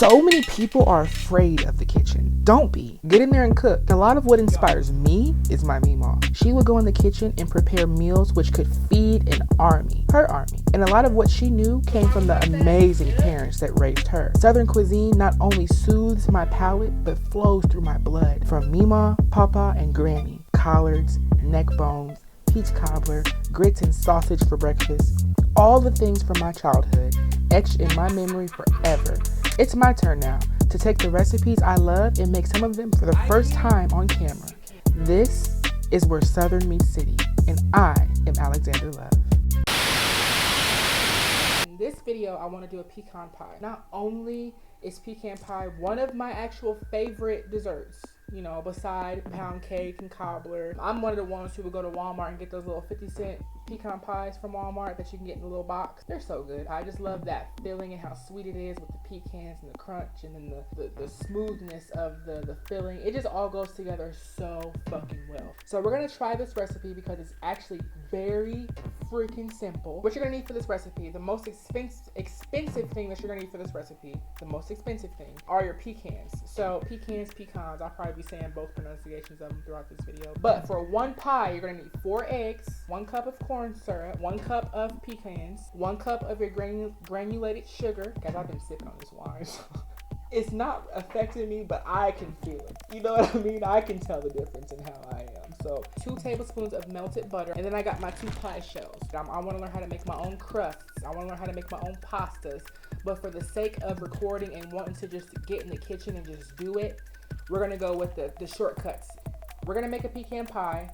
So many people are afraid of the kitchen. Don't be. Get in there and cook. A lot of what inspires me is my Mima. She would go in the kitchen and prepare meals which could feed an army, her army. And a lot of what she knew came from the amazing parents that raised her. Southern cuisine not only soothes my palate, but flows through my blood. From Mima, Papa, and Granny. Collards, neck bones, peach cobbler, grits and sausage for breakfast. All the things from my childhood, etched in my memory forever. It's my turn now to take the recipes I love and make some of them for the first time on camera. This is where Southern meets City, and I am Alexander Love. In this video, I want to do a pecan pie. Not only is pecan pie one of my actual favorite desserts, you know, beside pound cake and cobbler. I'm one of the ones who would go to Walmart and get those little 50-cent pecan pies from Walmart that you can get in a little box. They're so good. I just love that filling and how sweet it is with the pecans and the crunch and then the smoothness of the filling. It just all goes together so fucking well. So we're gonna try this recipe because it's actually very freaking simple. What you're gonna need for this recipe, the most expensive thing that you're gonna need for this recipe, the most expensive thing, are your pecans. So pecans, I'll probably be saying both pronunciations of them throughout this video. But for one pie, you're gonna need 4 eggs, 1 cup of corn syrup, 1 cup of pecans, 1 cup of your granulated sugar. Guys, I've been sipping on this wine. It's not affecting me, but I can feel it. You know what I mean? I can tell the difference in how I am. So 2 tablespoons of melted butter. And then I got my 2 pie shells. I want to learn how to make my own crusts. I want to learn how to make my own pastas. But for the sake of recording and wanting to just get in the kitchen and just do it, we're going to go with the shortcuts. We're going to make a pecan pie.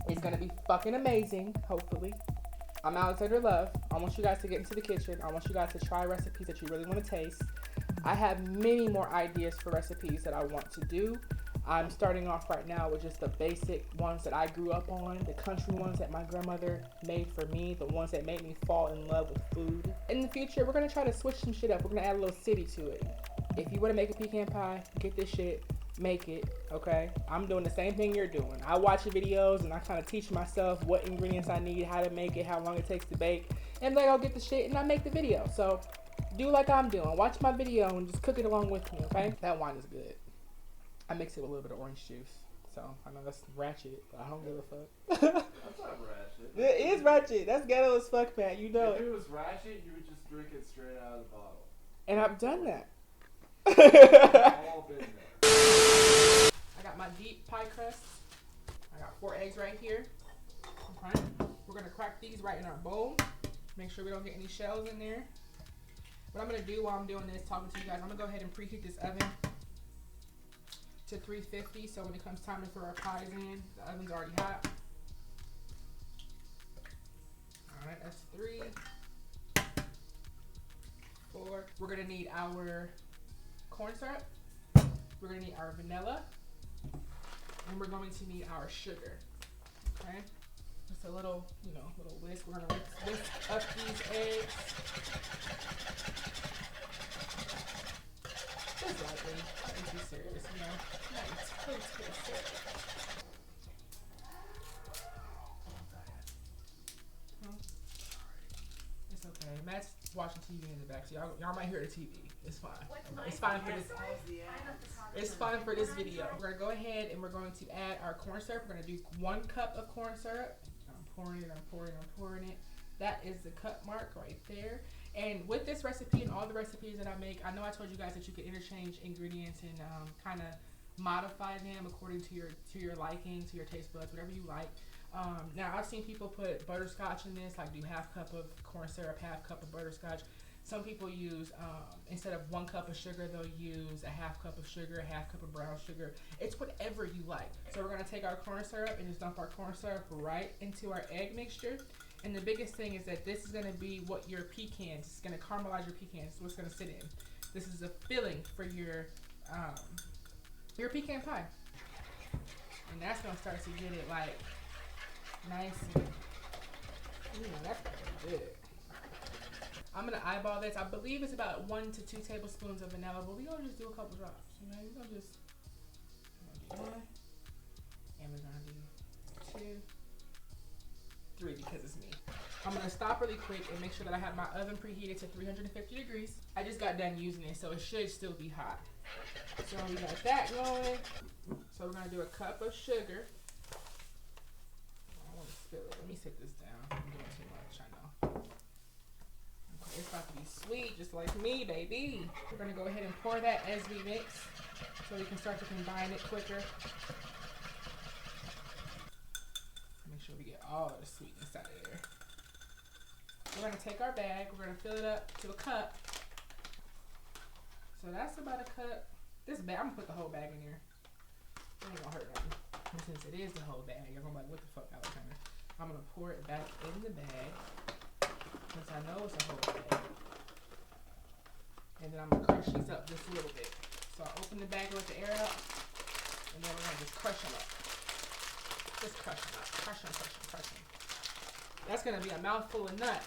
It's going to be fucking amazing, hopefully. I'm Alexander Love. I want you guys to get into the kitchen. I want you guys to try recipes that you really want to taste. I have many more ideas for recipes that I want to do. I'm starting off right now with just the basic ones that I grew up on, the country ones that my grandmother made for me, the ones that made me fall in love with food. In the future, we're going to try to switch some shit up. We're going to add a little city to it. If you want to make a pecan pie, get this shit, make it, okay? I'm doing the same thing you're doing. I watch the videos and I kind of teach myself what ingredients I need, how to make it, how long it takes to bake, and then I'll get the shit and I make the video. So do like I'm doing. Watch my video and just cook it along with me, okay? That wine is good. I mix it with a little bit of orange juice. So I know that's ratchet, but I don't give a fuck. That's not ratchet. It is ratchet. That's ghetto as fuck, man. You know if it. it was ratchet, you would just drink it straight out of the bottle. And I've done that. We've all been there. I got my deep pie crust. I got 4 eggs right here. Okay. We're gonna crack these right in our bowl. Make sure we don't get any shells in there. What I'm gonna do while I'm doing this, talking to you guys, I'm gonna go ahead and preheat this oven to 350. So when it comes time to throw our pies in, the oven's already hot. All right, that's 3, 4. We're gonna need our corn syrup. We're gonna need our vanilla, and we're going to need our sugar. Okay, just a little, little whisk. We're gonna whisk up these eggs. Just lightly. Don't be serious, Not too serious. It's okay. Matt's watching TV in the back, so y'all might hear the TV. It's fine. It's fine for this. It's fine for this video. We're gonna go ahead and we're going to add our corn syrup. We're gonna do 1 cup of corn syrup. I'm pouring it. That is the cup mark right there. And with this recipe and all the recipes that I make, I know I told you guys that you could interchange ingredients and kind of modify them according to your liking, to your taste buds, whatever you like. Now I've seen people put butterscotch in this, like do 1/2 cup of corn syrup, 1/2 cup of butterscotch. Some people use, instead of 1 cup of sugar, they'll use 1/2 cup of sugar, 1/2 cup of brown sugar. It's whatever you like. So we're gonna take our corn syrup and just dump our corn syrup right into our egg mixture. And the biggest thing is that this is gonna be what your pecans, it's gonna caramelize your pecans, so it's gonna sit in. This is a filling for your pecan pie. And that's gonna start to get it like nice and, that's good. I'm gonna eyeball this. I believe it's about 1 to 2 tablespoons of vanilla, but we're gonna just do a couple drops. We're gonna do 1, and we're gonna do 2, 3 because it's me. I'm gonna stop really quick and make sure that I have my oven preheated to 350 degrees. I just got done using it, so it should still be hot. So we got that going. So we're gonna do a cup of sugar. I don't want to spill it. Let me sit this down. I'm doing too much, I know. Okay, it's about to be sweet, just like me, baby. We're gonna go ahead and pour that as we mix, so we can start to combine it quicker. Make sure we get all the sweetness out of there. We're gonna take our bag, we're gonna fill it up to a cup. So that's about a cup. This bag, I'm gonna put the whole bag in here. It ain't gonna hurt nothing. And since it is the whole bag, you're gonna be like, what the fuck, Alexander? I'm gonna pour it back in the bag, since I know it's a whole bag. And then I'm gonna crush these up just a little bit. So I'll open the bag and let the air out, and then we're gonna just crush them up. Just crush them up, crush them, crush them, crush them. That's gonna be a mouthful of nut.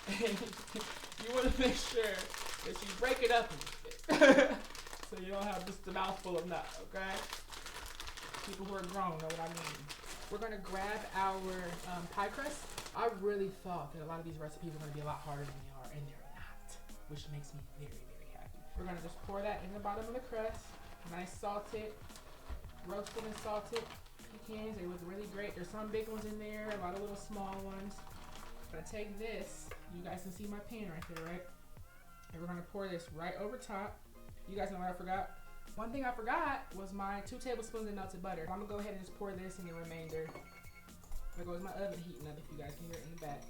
You wanna make sure that you break it up a little bit. So you don't have just a mouthful of nut, okay? People who are grown know what I mean. We're gonna grab our pie crust. I really thought that a lot of these recipes are gonna be a lot harder than they are, and they're not, which makes me very, very happy. We're gonna just pour that in the bottom of the crust. Nice salted, roasted and salted pecans. They look really great. There's some big ones in there, a lot of little small ones. I'm gonna take this, you guys can see my pan right there, right? And we're gonna pour this right over top. You guys know what I forgot? One thing I forgot was my 2 tablespoons of melted butter. I'm gonna go ahead and just pour this in the remainder. There goes my oven heating up, if you guys can hear it in the back.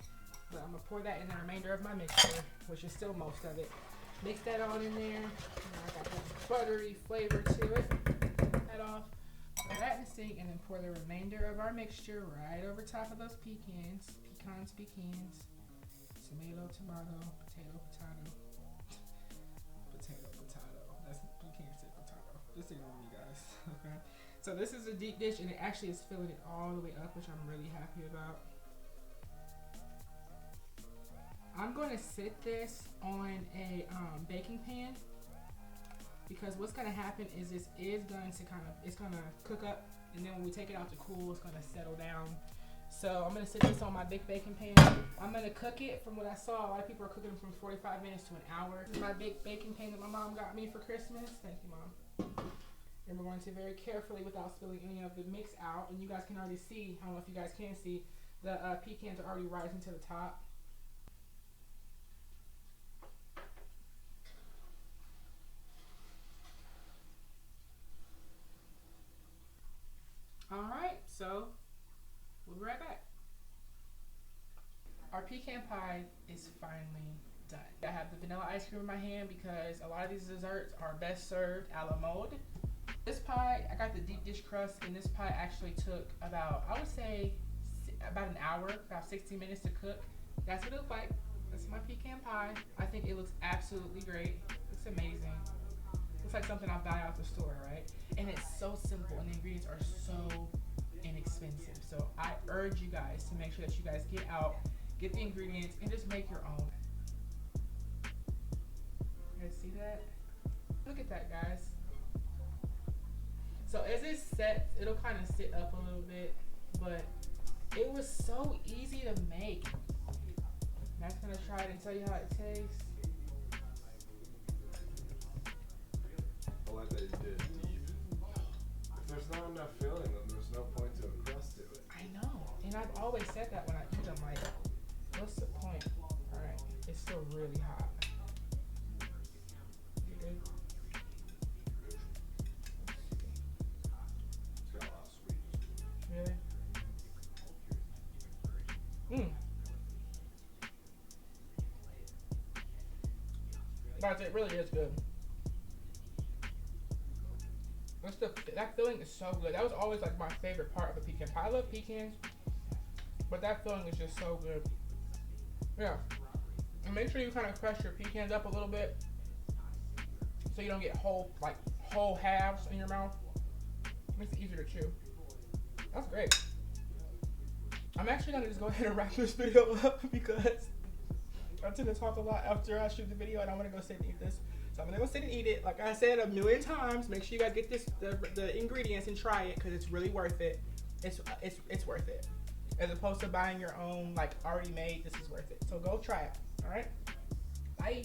But I'm gonna pour that in the remainder of my mixture, which is still most of it. Mix that all in there. Now I got that buttery flavor to it. Take that off. Pour that in the sink, and then pour the remainder of our mixture right over top of those pecans. Pecans. Tomato, potato. You can't say potato. Just ignore me, guys. Okay. So this is a deep dish, and it actually is filling it all the way up, which I'm really happy about. I'm going to sit this on a baking pan, because what's going to happen is this is going to it's going to cook up, and then when we take it out to cool, it's going to settle down. So I'm going to sit this on my big baking pan. I'm going to cook it. From what I saw, a lot of people are cooking from 45 minutes to an hour. This is my big baking pan that my mom got me for Christmas. Thank you, Mom. And we're going to very carefully, without spilling any of the mix out, and you guys can already see, I don't know if you guys can see, the pecans are already rising to the top. All right, so we'll be right back. Our pecan pie is finally done. I have the vanilla ice cream in my hand because a lot of these desserts are best served a la mode. This pie, I got the deep dish crust, and this pie actually took about, I would say, about an hour, about 60 minutes to cook. That's what it looks like. That's my pecan pie. I think it looks absolutely great. It's amazing. Looks like something I'll buy out the store, right? And it's so simple, and the ingredients are so inexpensive. So I urge you guys to make sure that you guys get out, get the ingredients, and just make your own. You guys see that? Look at that, guys. So as it sets, it'll kind of sit up a little bit, but it was so easy to make. Matt's gonna try it and tell you how it tastes. I like that you did deep. If there's not enough filling, then there's no point to a crust to it. I know, and I've always said that when I eat them, like, what's the point? All right, it's still really hot. You good? It's got a lot of sweetness. Really? Guys, it really is good. That filling is so good. That was always like my favorite part of a pecan pie. I love pecans, but that filling is just so good. Yeah. And make sure you kind of crush your pecans up a little bit so you don't get whole halves in your mouth. Makes it easier to chew. That's great. I'm actually gonna just go ahead and wrap this video up because I tend to talk a lot after I shoot the video, and I want to go sit and eat this. So I'm gonna go sit and eat it. Like I said a million times, make sure you guys get the ingredients and try it because it's really worth it. It's worth it. as opposed to buying your own like already made. This is worth it. So go try it. All right. Bye.